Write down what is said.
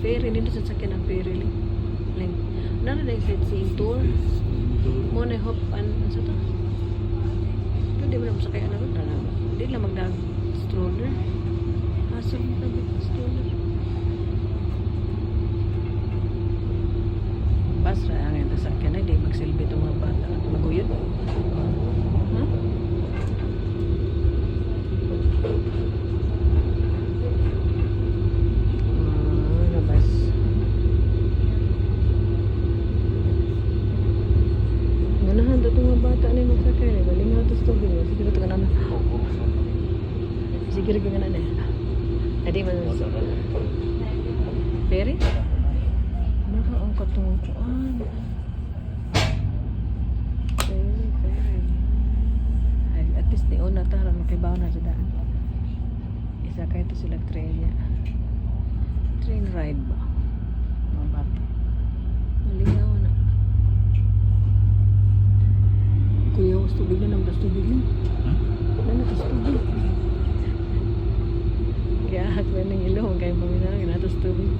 ferry nito sa sakyan ng ferry link. Nara na yung sightseeing tour. Mo na hop sa to. Pwede mo na masakay ano ron. Hindi lang magdag stroller. Hassle mo kami stroller. Basra ang yung sakyan ay di magsilbi itong mga bata. Maguyod. Ha? Nabas. Ganahan ito itong mga bata na yung magsakay. Balingaw ito sa tubig. Sige ito ka naman. Sige rin ka na. Adi man. Ferry? Maka ang katungkuan. Ferry. Ay, at least ni una taran makibaw na sa daan. Isa kayo ito sila train niya. Train ride ba? Mga bata. Malingaw na. Kuya, gusto tubig na nang gusto tubig na. Ano gusto tubig? Kaya ako ng ilong, kaya paminagin natos tubig.